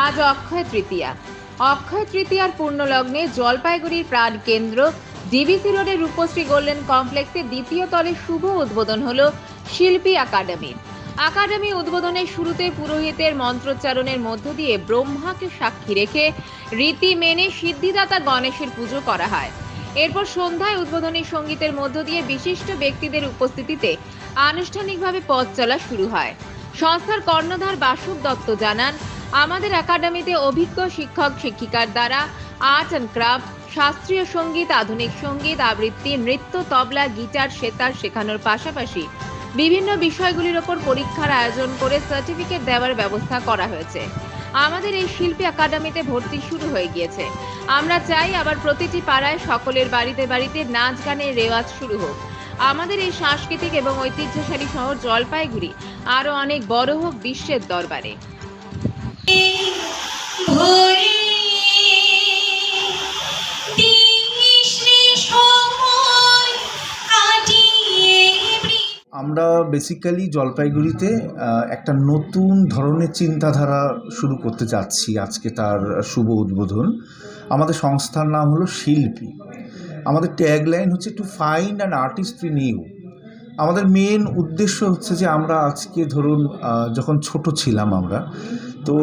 আজ অক্ষয় তৃতীয়া। অক্ষয় তৃতীয়ার পূর্ণলগ্নে জলপাইগুড়ির প্রাণকেন্দ্র ডিভিসি রোডের রূপশ্রী গোল্ডেন কমপ্লেক্সে দ্বিতীয় তলে শুভ উদ্বোধন হল শিল্পী একাডেমির। একাডেমি উদ্বোধনের শুরুতে পুরোহিতের মন্ত্রোচ্চারণের মধ্য দিয়ে ব্রহ্মাকে সাক্ষী রেখে রীতি মেনে সিদ্ধিদাতা গণেশের পুজো করা হয়। এরপর সন্ধ্যায় উদ্বোধনী সঙ্গীতের মধ্য দিয়ে বিশিষ্ট ব্যক্তিদের উপস্থিতিতে আনুষ্ঠানিকভাবে পথ চলা শুরু হয়। সংস্থার কর্ণধার বাসুব দত্ত জানান, আমাদের একাডেমিতে অভিজ্ঞ শিক্ষক শিক্ষিকার দ্বারা আর্ট অ্যান্ড ক্রাফট, শাস্ত্রীয় সঙ্গীত, আধুনিক সঙ্গীত, আবৃত্তি, নৃত্য, তবলা, গিটার, সেতার শেখানোর পাশাপাশি বিভিন্ন বিষয়গুলির ওপর পরীক্ষার আয়োজন করে সার্টিফিকেট দেওয়ার ব্যবস্থা করা হয়েছে। আমাদের এই শিল্পী একাডেমিতে ভর্তি শুরু হয়ে গিয়েছে। আমরা চাই আবার প্রতিটি পাড়ায় সকলের বাড়িতে বাড়িতে নাচ গানের রেওয়াজ শুরু হোক। আমাদের এই সাংস্কৃতিক এবং ঐতিহ্যশালী শহর জলপাইগুড়ি আরো অনেক বড় হোক বিশ্বের দরবারে। আমরা বেসিক্যালি জলপাইগুড়িতে একটা নতুন ধরনের চিন্তাধারা শুরু করতে যাচ্ছি। আজকে তার শুভ উদ্বোধন। আমাদের সংস্থার নাম হলো শিল্পী। আমাদের ট্যাগলাইন হচ্ছে to find an artist in you. আমাদের মেন উদ্দেশ্য হচ্ছে যে আমরা আজকে ধরুন যখন ছোট ছিলাম আমরা, তো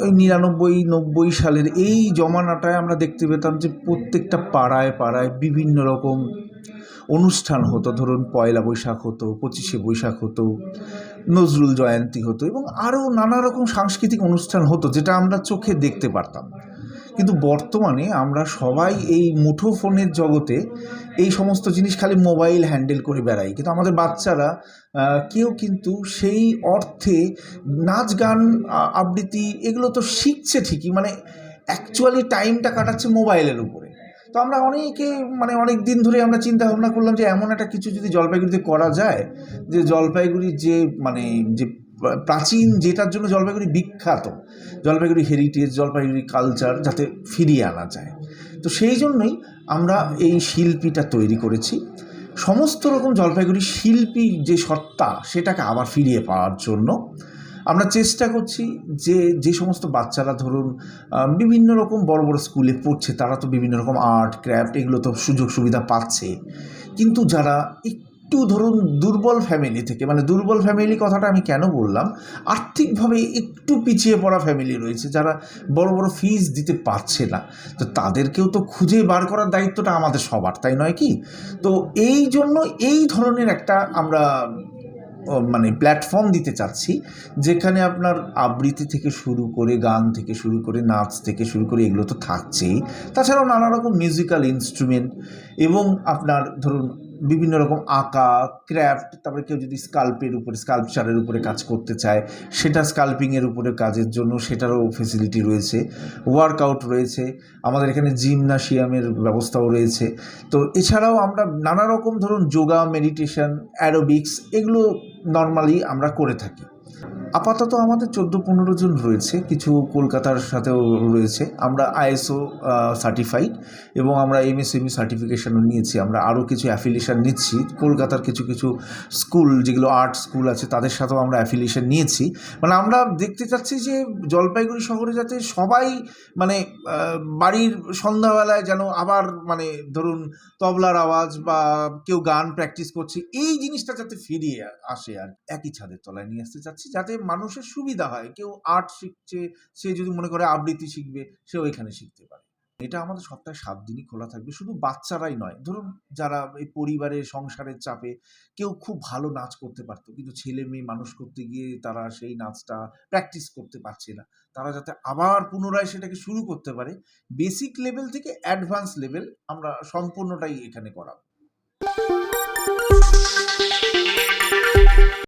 ওই ৯৯-৯০ সালের এই জমানাটায় আমরা দেখতে পেতাম যে প্রত্যেকটা পাড়ায় পাড়ায় বিভিন্ন রকম অনুষ্ঠান হতো। ধরুন পয়লা বৈশাখ হতো, ২৫শে বৈশাখ হতো, নজরুল জয়ন্তী হতো এবং আরও নানা রকম সাংস্কৃতিক অনুষ্ঠান হতো, যেটা আমরা চোখে দেখতে পারতাম। কিন্তু বর্তমানে আমরা সবাই এই মুঠোফোনের জগতে এই সমস্ত জিনিস খালি মোবাইল হ্যান্ডেল করে বেড়াই, কিন্তু আমাদের বাচ্চারা কেউ কিন্তু সেই অর্থে নাচ গান আবৃত্তি এগুলো তো শিখছে ঠিকই, মানে অ্যাকচুয়ালি টাইমটা কাটাচ্ছে মোবাইলের উপরে। তো আমরা অনেকে অনেক দিন ধরে আমরা চিন্তা ভাবনা করলাম যে এমন একটা কিছু যদি জলপাইগুড়িতে করা যায়, যে জলপাইগুড়ির যে যে প্রাচীন, যেটার জন্য জলপাইগুড়ি বিখ্যাত, জলপাইগুড়ি হেরিটেজ, জলপাইগুড়ি কালচার যাতে ফিরিয়ে আনা যায়। তো সেই জন্যই আমরা এই শিল্পীটা তৈরি করেছি। সমস্ত রকম জলপাইগুড়ি শিল্পী যে সত্তা, সেটাকে আবার ফিরিয়ে পাওয়ার জন্য আমরা চেষ্টা করছি যে সমস্ত বাচ্চারা ধরুন বিভিন্ন রকম বড় বড় স্কুলে পড়ছে, তারা তো বিভিন্ন রকম আর্ট ক্রাফট এগুলো তো সুযোগ সুবিধা পাচ্ছে, কিন্তু যারা একটু ধরুন দুর্বল ফ্যামিলি থেকে, দুর্বল ফ্যামিলি কথাটা আমি কেন বললাম, আর্থিকভাবে একটু পিছিয়ে পড়া ফ্যামিলি রয়েছে, যারা বড় বড় ফিস দিতে পারছে না, তো তাদেরকেও তো খুঁজে বার করার দায়িত্বটা আমাদের সবার, তাই নয় কি? তো এই জন্য এই ধরনের একটা আমরা প্ল্যাটফর্ম দিতে চাচ্ছি, যেখানে আপনার আবৃত্তি থেকে শুরু করে, গান থেকে শুরু করে, নাচ থেকে শুরু করে এগুলো তো থাকছেই, তাছাড়াও নানা রকম মিউজিক্যাল ইনস্ট্রুমেন্ট এবং আপনার ধরুন বিভিন্ন রকম আঁকা, ক্রাফট, তারপরে কেউ যদি স্কাল্পচারের উপরে কাজ করতে চায়, সেটা স্কাল্পিংয়ের উপরে কাজের জন্য সেটারও ফেসিলিটি রয়েছে, ওয়ার্কআউট রয়েছে, আমাদের এখানে জিমনাসিয়ামের ব্যবস্থাও রয়েছে। তো এছাড়াও আমরা নানা রকম ধরুন যোগা, মেডিটেশন, অ্যারোবিক্স এগুলো নর্মালি আমরা করে থাকি। আপাতত আমাদের ১৪-১৫ জন রয়েছে, কিছু কলকাতার সাথেও রয়েছে। আমরা ISO সার্টিফাইড এবং আমরা MSME সার্টিফিকেশনও নিয়েছি। আমরা আরও কিছু অ্যাফিলিয়েশন নিচ্ছি। কলকাতার কিছু কিছু স্কুল, যেগুলো আর্ট স্কুল আছে, তাদের সাথেও আমরা অ্যাফিলিয়েশন নিয়েছি। আমরা দেখতে চাচ্ছি যে জলপাইগুড়ি শহরে যাতে সবাই বাড়ির সন্ধ্যাবেলায় যেন আবার ধরুন তবলার আওয়াজ বা কেউ গান প্র্যাকটিস করছে, এই জিনিসটা যাতে ফিরিয়ে আসে আর একই ছাদের তলায় নিয়ে আসতে চাচ্ছি, যাতে মানুষের সুবিধা হয়। কেউ আর্ট শিখছে, সে যদি মনে করে আবৃত্তি শিখবে, সেও এখানে শিখতে পারে। এটা আমাদের সপ্তাহে ৭ দিনই খোলা থাকবে। শুধু বাচ্চারাই নয়, ধরুন যারা এই পরিবারের সংসারের চাপে কেউ খুব ভালো নাচ করতে পারতো, কিন্তু ছেলে মেয়ে মানুষ করতে গিয়ে তারা সেই নাচটা প্র্যাকটিস করতে পারছে না, তারা যাতে আবার পুনরায় সেটাকে শুরু করতে পারে, বেসিক লেভেল থেকে অ্যাডভান্স লেভেল আমরা সম্পূর্ণটাই এখানে করাবো।